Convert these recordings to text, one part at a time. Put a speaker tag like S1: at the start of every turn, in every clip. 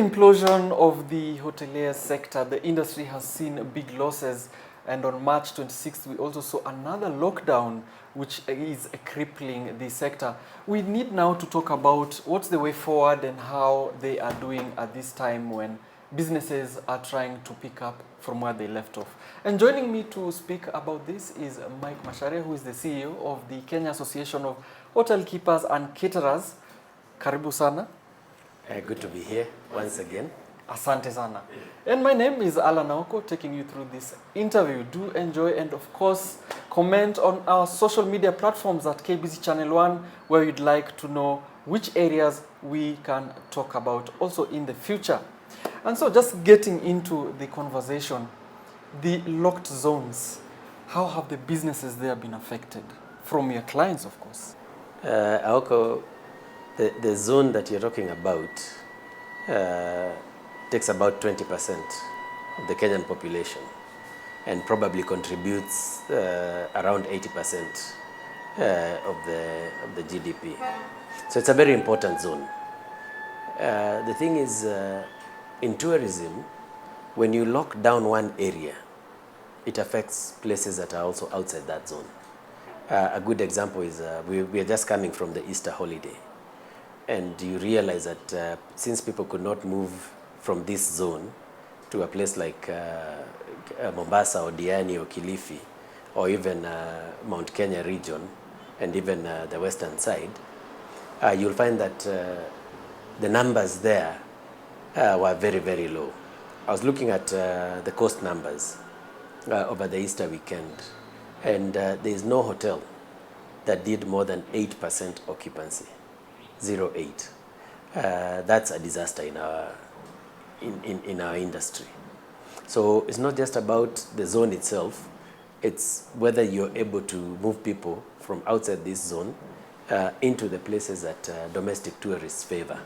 S1: implosion of the hotelier sector, the industry has seen big losses, and on March 26th, we also saw another lockdown, which is crippling the sector. We need now to talk about what's the way forward and how they are doing at this time when businesses are trying to pick up from where they left off. And joining me to speak about this is Mike Macharia, who is the CEO of the Kenya Association of Hotel Keepers and Caterers. Karibu sana.
S2: Good to be here once again.
S1: Asante sana. And my name is Allan, Aoko, taking you through this interview. Do enjoy and of course comment on our social media platforms at KBC Channel 1 where you'd like to know which areas we can talk about also in the future. And so just getting into the conversation, the locked zones, how have the businesses there been affected? From your clients, of course.
S2: Aoko, the zone that you're talking about takes about 20% of the Kenyan population and probably contributes around 80% of the GDP. So it's a very important zone. The thing is, in tourism, when you lock down one area, it affects places that are also outside that zone. A good example is we are just coming from the Easter holiday. And you realize that since people could not move from this zone to a place like Mombasa or Diani or Kilifi or even Mount Kenya region and even the western side, you'll find that the numbers there were very, very low. I was looking at the coast numbers over the Easter weekend, and there is no hotel that did more than 8% occupancy. 0.8. That's a disaster in our industry. So it's not just about the zone itself, it's whether you're able to move people from outside this zone into the places that domestic tourists favor.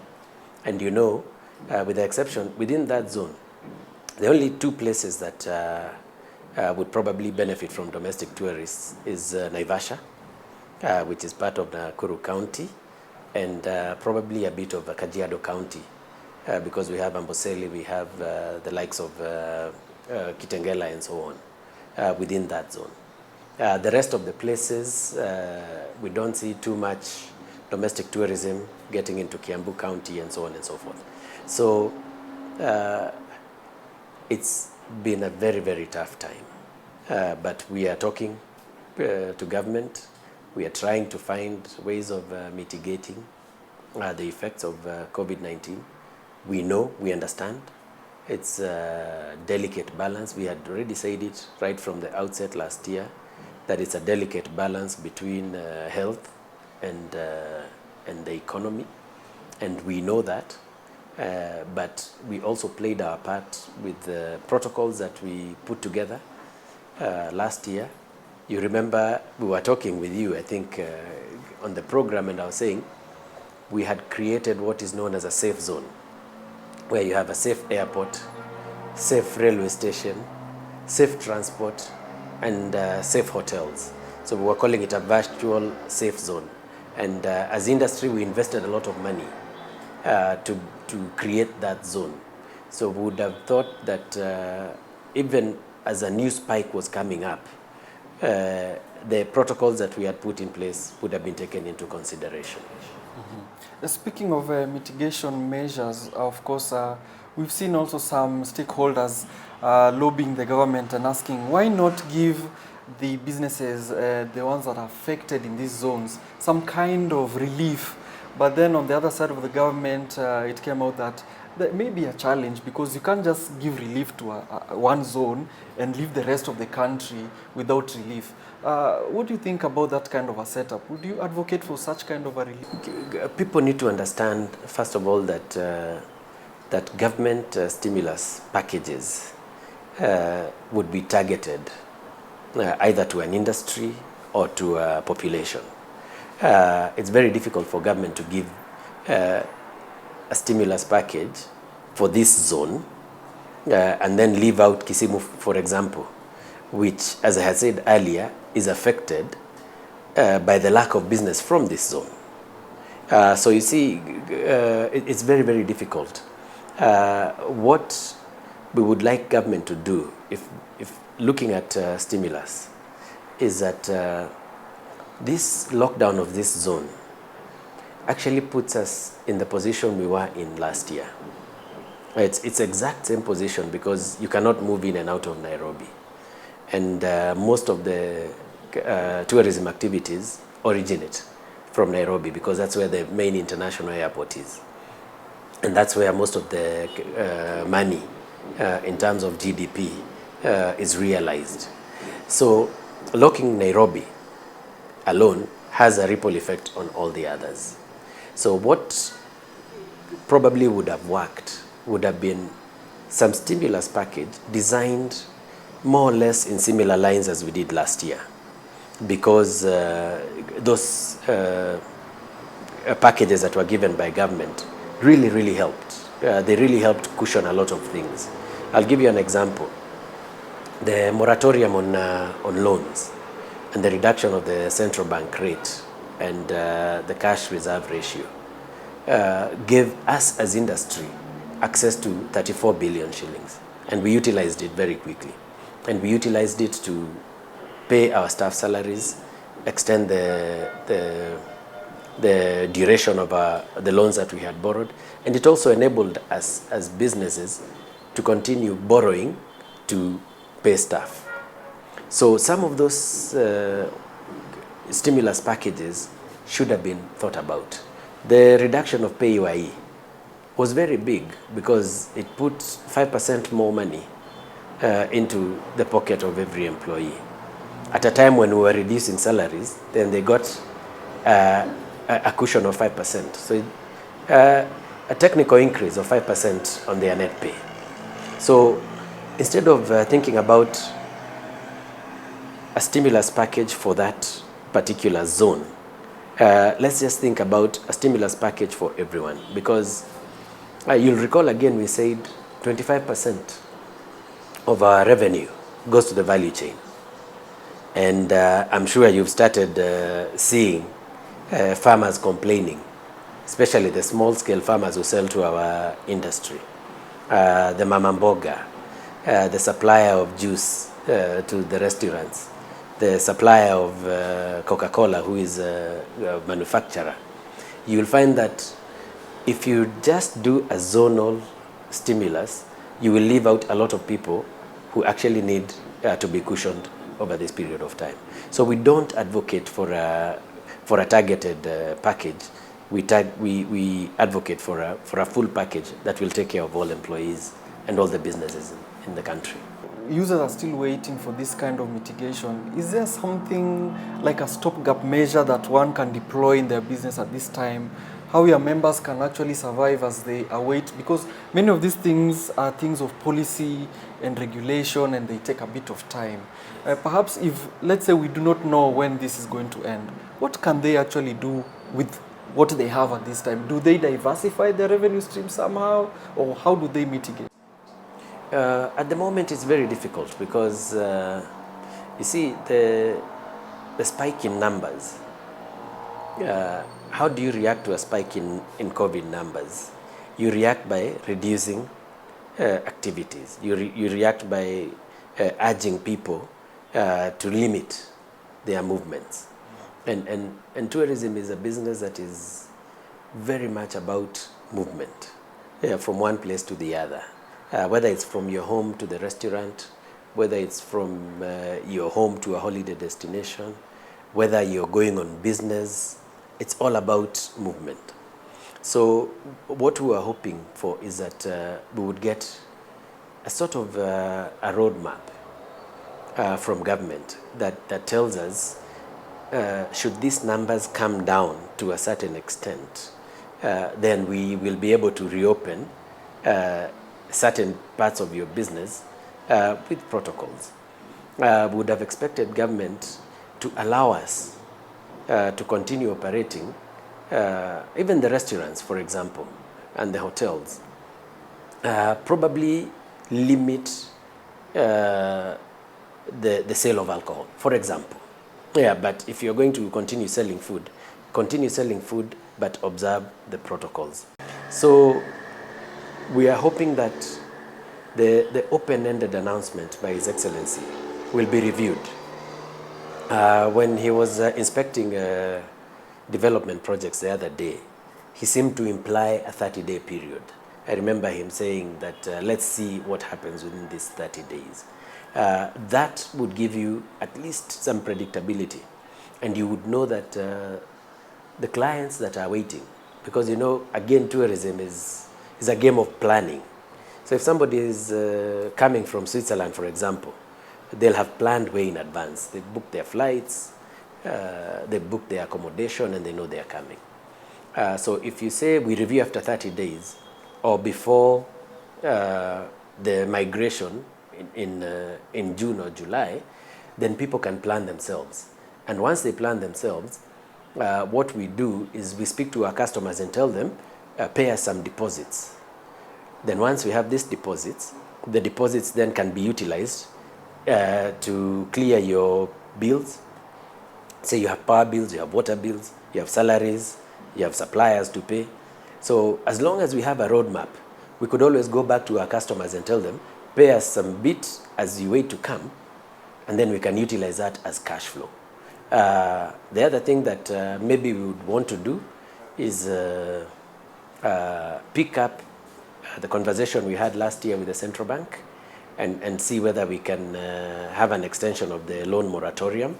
S2: And you know, with the exception, within that zone, the only two places that would probably benefit from domestic tourists is Naivasha, which is part of Nakuru County, and probably a bit of Kajiado County, because we have Amboseli, we have the likes of Kitengela and so on within that zone. The rest of the places, we don't see too much domestic tourism getting into Kiambu County and so on and so forth. So it's been a very, very tough time. But we are talking to government. We are trying to find ways of mitigating the effects of COVID-19. We know, we understand. It's a delicate balance. We had already said it right from the outset last year, that it's a delicate balance between health and the economy. And we know that. But we also played our part with the protocols that we put together last year. You remember we were talking with you, I think, on the program, and I was saying we had created what is known as a safe zone, where you have a safe airport, safe railway station, safe transport, and safe hotels. So we were calling it a virtual safe zone. And as industry, we invested a lot of money to create that zone. So we would have thought that even as a new spike was coming up, the protocols that we had put in place would have been taken into consideration.
S1: Mm-hmm. Speaking of mitigation measures, of course, we've seen also some stakeholders lobbying the government and asking why not give the businesses, the ones that are affected in these zones, some kind of relief. But then on the other side of the government, it came out that there may be a challenge because you can't just give relief to one zone and leave the rest of the country without relief. What do you think about that kind of a setup? Would you advocate for such kind of a relief?
S2: People need to understand, first of all, that that government stimulus packages would be targeted either to an industry or to a population. It's very difficult for government to give a stimulus package for this zone and then leave out Kisimu, for example, which, as I had said earlier, is affected by the lack of business from this zone. So you see, it's very, very difficult What we would like government to do, if looking at stimulus, is that this lockdown of this zone actually puts us in the position we were in last year. It's exact same position because you cannot move in and out of Nairobi. And most of the tourism activities originate from Nairobi because that's where the main international airport is. And that's where most of the money in terms of GDP is realized. So locking Nairobi alone has a ripple effect on all the others. So what probably would have worked would have been some stimulus package designed more or less in similar lines as we did last year, because those packages that were given by government really helped. They really helped cushion a lot of things. I'll give you an example. The moratorium on loans and the reduction of the central bank rate and the cash reserve ratio gave us as industry access to 34 billion shillings. And we utilized it very quickly. And we utilized it to pay our staff salaries, extend the duration of the loans that we had borrowed. And it also enabled us as businesses to continue borrowing to pay staff. So some of those stimulus packages should have been thought about. The reduction of PAYE was very big because it put 5% more money into the pocket of every employee. At a time when we were reducing salaries, then they got a cushion of 5%. So a technical increase of 5% on their net pay. So instead of thinking about a stimulus package for that particular zone, let's just think about a stimulus package for everyone, because you'll recall again we said 25% of our revenue goes to the value chain. And I'm sure you've started seeing farmers complaining, especially the small-scale farmers who sell to our industry, the mama mboga, the supplier of juice to the restaurants, the supplier of Coca-Cola, who is a manufacturer. You'll find that if you just do a zonal stimulus, you will leave out a lot of people who actually need to be cushioned over this period of time. So we don't advocate for a targeted package. We advocate for a full package that will take care of all employees and all the businesses in the country.
S1: Users are still waiting for this kind of mitigation. Is there something like a stopgap measure that one can deploy in their business at this time? How your members can actually survive as they await? Because many of these things are things of policy and regulation, and they take a bit of time. Perhaps if, let's say, we do not know when this is going to end, what can they actually do with what they have at this time? Do they diversify their revenue stream somehow, or how do they mitigate?
S2: At the moment, it's very difficult because, you see, the spike in numbers. How do you react to a spike in COVID numbers? You react by reducing activities. You react by urging people to limit their movements. And tourism is a business that is very much about movement, from one place to the other. Whether it's from your home to the restaurant, whether it's from your home to a holiday destination, whether you're going on business, it's all about movement. So what we are hoping for is that we would get a sort of a roadmap from government that tells us should these numbers come down to a certain extent, then we will be able to reopen certain parts of your business with protocols. We would have expected government to allow us to continue operating, even the restaurants, for example, and the hotels, probably limit the sale of alcohol, for example. Yeah, but if you're going to continue selling food, but observe the protocols. So we are hoping that the open-ended announcement by His Excellency will be reviewed. When he was inspecting development projects the other day, he seemed to imply a 30-day period. I remember him saying that let's see what happens within these 30 days. That would give you at least some predictability, and you would know that the clients that are waiting, because again, tourism is a game of planning. So if somebody is coming from Switzerland, for example, they'll have planned way in advance. They book their flights, they book their accommodation, and they know they are coming. So if you say we review after 30 days or before the migration in June or July, then people can plan themselves. And once they plan themselves, what we do is we speak to our customers and tell them, pay us some deposits. Then once we have these deposits, the deposits then can be utilized to clear your bills. Say you have power bills, you have water bills, you have salaries, you have suppliers to pay. So as long as we have a roadmap, we could always go back to our customers and tell them, pay us some bit as you wait to come, and then we can utilize that as cash flow. The other thing that maybe we would want to do is pick up the conversation we had last year with the central bank and see whether we can have an extension of the loan moratorium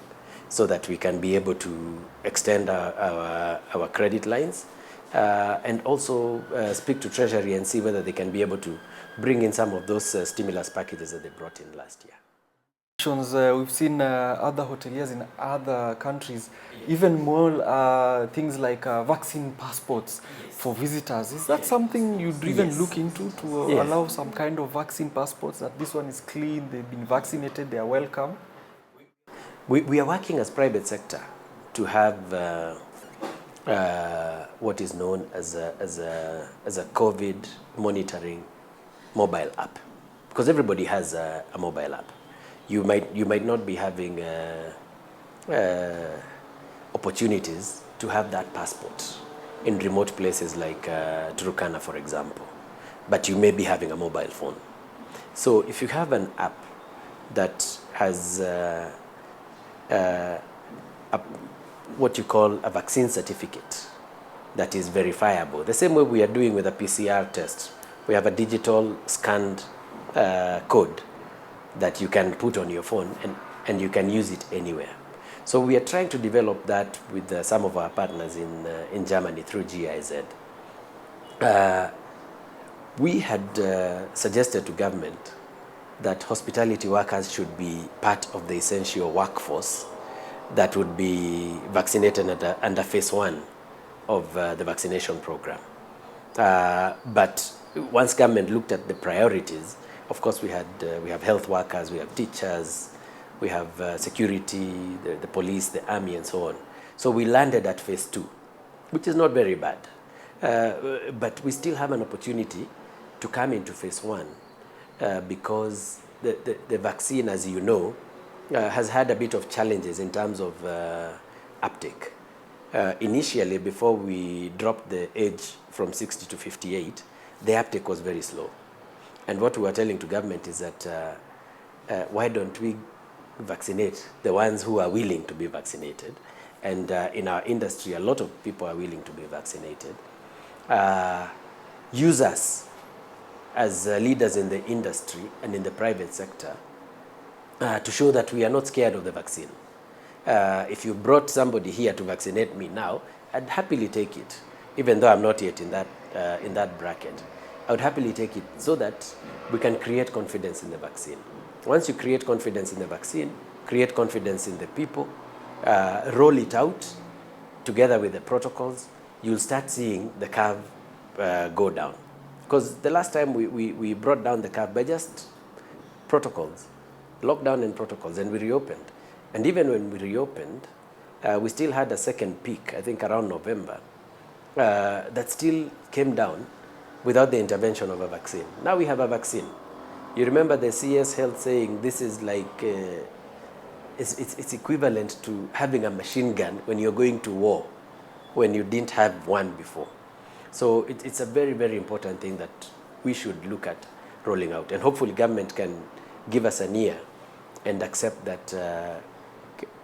S2: so that we can be able to extend our credit lines, and also speak to Treasury and see whether they can be able to bring in some of those stimulus packages that they brought in last year.
S1: We've seen other hoteliers in other countries, even more things like vaccine passports for visitors. Is that something you'd even look into to allow some kind of vaccine passports, that this one is clean, they've been vaccinated, they are welcome?
S2: We are working as private sector to have what is known as a COVID monitoring mobile app, because everybody has a mobile app. You might not be having opportunities to have that passport in remote places like Turkana, for example, but you may be having a mobile phone. So if you have an app that has what you call a vaccine certificate that is verifiable, the same way we are doing with a PCR test, we have a digital scanned code that you can put on your phone and you can use it anywhere. So we are trying to develop that with some of our partners in Germany through GIZ. We had suggested to government that hospitality workers should be part of the essential workforce that would be vaccinated under phase 1 of the vaccination program. But once government looked at the priorities, of course we have health workers, we have teachers, we have security, the police, the army, and so on. So we landed at phase 2, which is not very bad. But we still have an opportunity to come into phase 1 because the vaccine, as you know, has had a bit of challenges in terms of uptake. Initially, before we dropped the age from 60 to 58, the uptake was very slow. And what we were telling to government is that why don't we vaccinate the ones who are willing to be vaccinated? And in our industry, a lot of people are willing to be vaccinated. Use us as leaders in the industry and in the private sector to show that we are not scared of the vaccine. If you brought somebody here to vaccinate me now, I'd happily take it, even though I'm not yet in that bracket. I would happily take it so that we can create confidence in the vaccine. Once you create confidence in the vaccine, create confidence in the people, roll it out together with the protocols, you'll start seeing the curve go down. Because the last time we brought down the curve by just protocols, lockdown and protocols, and we reopened. And even when we reopened, we still had a second peak, I think around November, that still came down without the intervention of a vaccine. Now we have a vaccine. You remember the CS Health saying this is like, it's equivalent to having a machine gun when you're going to war, when you didn't have one before. So it's a very, very important thing that we should look at rolling out. And hopefully government can give us an ear and accept that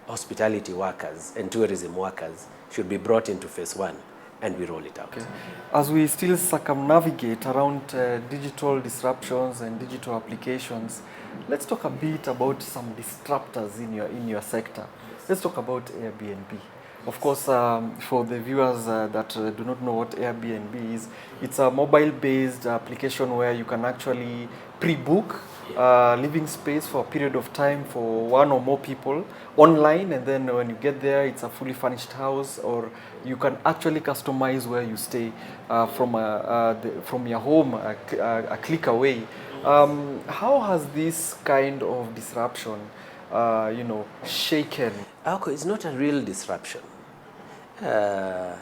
S2: hospitality workers and tourism workers should be brought into phase 1 and we roll it out.
S1: Okay. As we still circumnavigate around digital disruptions and digital applications, let's talk a bit about some disruptors in your sector. Let's talk about Airbnb. Of course, for the viewers that do not know what Airbnb is, it's a mobile-based application where you can actually pre-book living space for a period of time for one or more people online, and then when you get there, it's a fully furnished house, or you can actually customize where you stay from your home a click away. How has this kind of disruption, shaken?
S2: Aoko, it's not a real disruption. Let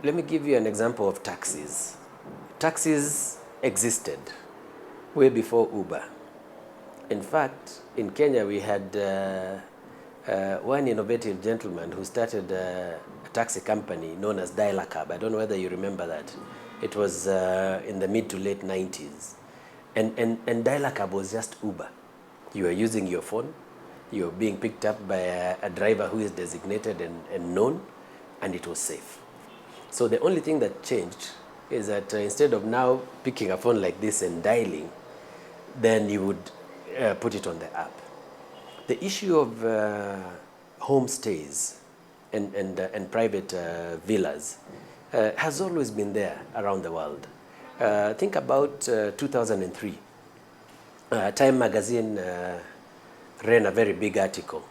S2: me give you an example of taxis. Taxis existed way before Uber. In fact, in Kenya we had one innovative gentleman who started a taxi company known as Dial-A-Cab. I don't know whether you remember that. It was in the mid to late 90s. And Dial-A-Cab was just Uber. You were using your phone, you were being picked up by a driver who is designated and known, and it was safe. So the only thing that changed is that instead of now picking a phone like this and dialing, then you would put it on the app. The issue of homestays and private villas has always been there around the world. Think about 2003. Time magazine ran a very big article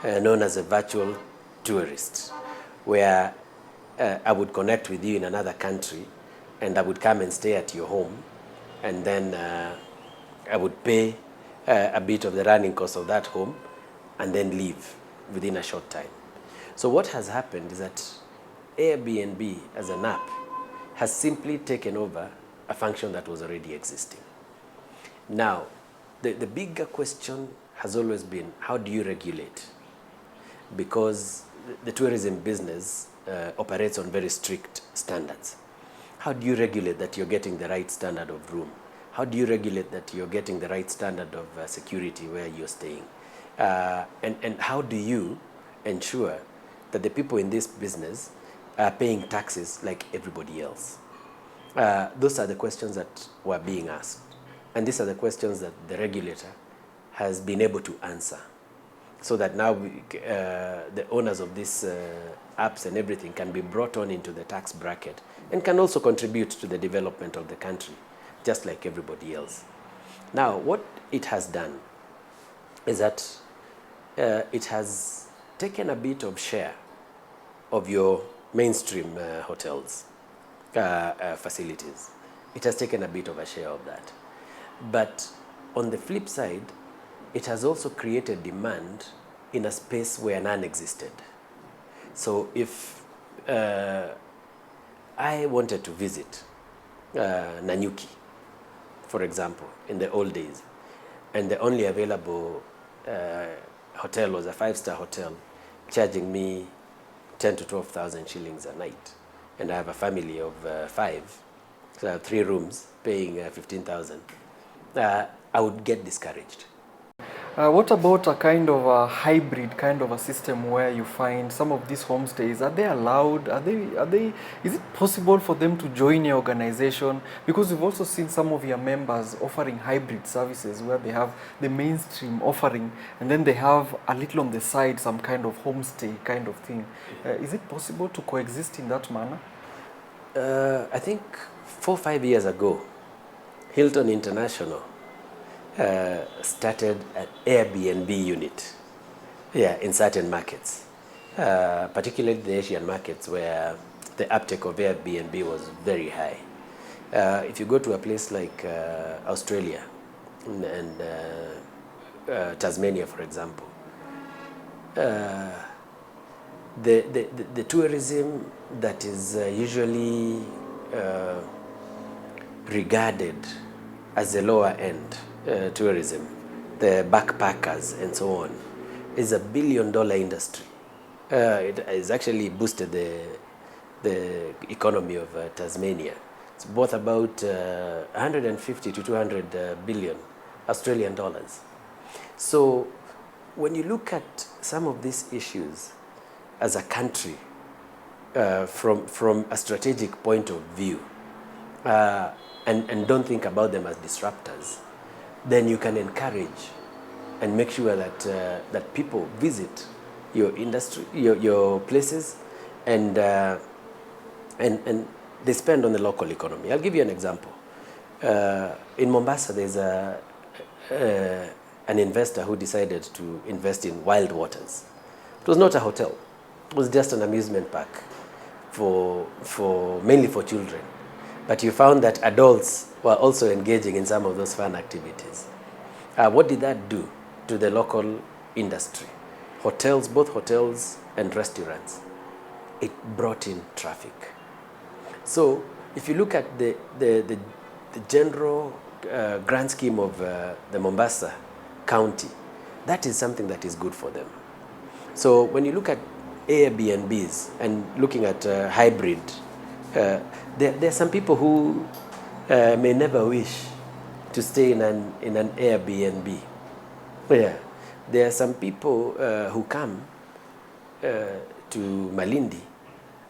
S2: known as a virtual tourist, where I would connect with you in another country and I would come and stay at your home, and then I would pay a bit of the running cost of that home and then leave within a short time. So what has happened is that Airbnb as an app has simply taken over a function that was already existing. Now, the bigger question has always been, how do you regulate? Because the tourism business operates on very strict standards. How do you regulate that you're getting the right standard of room? How do you regulate that you're getting the right standard of security where you're staying? And how do you ensure that the people in this business are paying taxes like everybody else? Those are the questions that were being asked. And these are the questions that the regulator has been able to answer, so that now the owners of these apps and everything can be brought on into the tax bracket and can also contribute to the development of the country, just like everybody else. Now, what it has done is that it has taken a bit of share of your mainstream hotels facilities. It has taken a bit of a share of that. But on the flip side, it has also created demand in a space where none existed. So if I wanted to visit Nanyuki, for example, in the old days, and the only available hotel was a 5-star hotel, charging me 10 to 12,000 shillings a night, and I have a family of 5, so I have 3 rooms paying 15,000, I would get discouraged.
S1: What about a kind of a hybrid kind of a system where you find some of these homestays, are they allowed? Is it possible for them to join your organization? Because we've also seen some of your members offering hybrid services where they have the mainstream offering and then they have a little on the side, some kind of homestay kind of thing. Is it possible to coexist in that manner?
S2: I think 4 or 5 years ago, Hilton International started an Airbnb unit, in certain markets, particularly the Asian markets where the uptake of Airbnb was very high. If you go to a place like Australia and Tasmania, for example, the tourism that is usually regarded as the lower end tourism, the backpackers and so on, is a $1 billion industry. It has actually boosted the economy of Tasmania It's worth about 150 to 200 billion Australian dollars. So when you look at some of these issues as a country, from a strategic point of view, and don't think about them as disruptors, then you can encourage and make sure that that people visit your industry, your places, and they spend on the local economy. I'll give you an example. In Mombasa, there's an investor who decided to invest in Wild Waters. It was not a hotel. It was just an amusement park mainly for children. But you found that adults were also engaging in some of those fun activities. What did that do to the local industry? Hotels, both hotels and restaurants. It brought in traffic. So if you look at the general grand scheme of the Mombasa County, that is something that is good for them. So when you look at Airbnbs and looking at hybrid, there are some people who may never wish to stay in an Airbnb. Yeah. There are some people who come to Malindi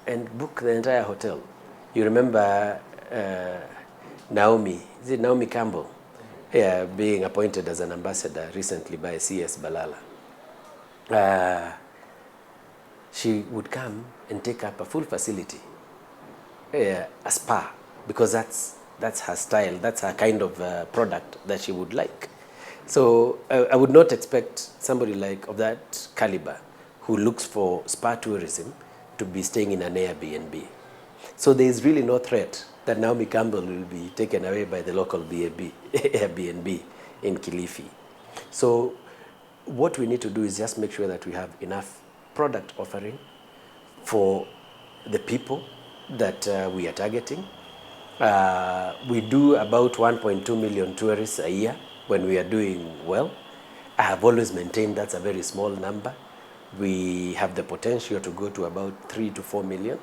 S2: and book the entire hotel. You remember Naomi, is it Naomi Campbell? Yeah, being appointed as an ambassador recently by C.S. Balala. She would come and take up a full facility, a spa, because that's her style, that's her kind of product that she would like. So I would not expect somebody of that caliber who looks for spa tourism to be staying in an Airbnb. So there is really no threat that Naomi Campbell will be taken away by the local Airbnb in Kilifi. So what we need to do is just make sure that we have enough product offering for the people that we are targeting. We do about 1.2 million tourists a year when we are doing well. I have always maintained that's a very small number. We have the potential to go to about 3 to 4 million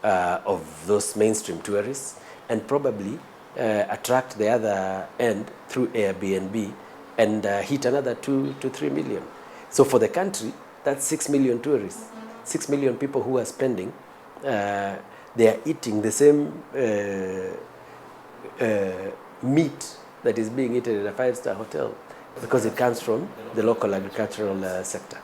S2: of those mainstream tourists, and probably attract the other end through Airbnb and hit another 2 to 3 million. So for the country, that's 6 million tourists, 6 million people who are spending. They are eating the same meat that is being eaten in a 5-star hotel because it comes from the local agricultural sector.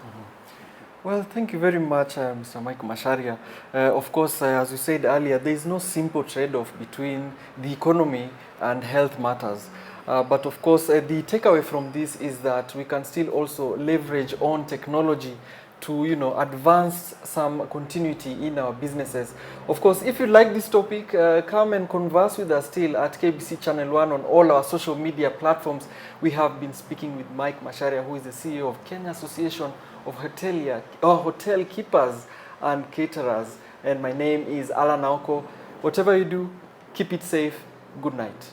S1: Well, thank you very much, Mr. Mike Macharia. Of course, as you said earlier, there is no simple trade-off between the economy and health matters. But of course, the takeaway from this is that we can still also leverage on technology to, advance some continuity in our businesses. Of course, if you like this topic, come and converse with us still at KBC Channel 1 on all our social media platforms. We have been speaking with Mike Macharia, who is the CEO of Kenya Association of Hotel Keepers and Caterers. And my name is Allan Aoko. Whatever you do, keep it safe. Good night.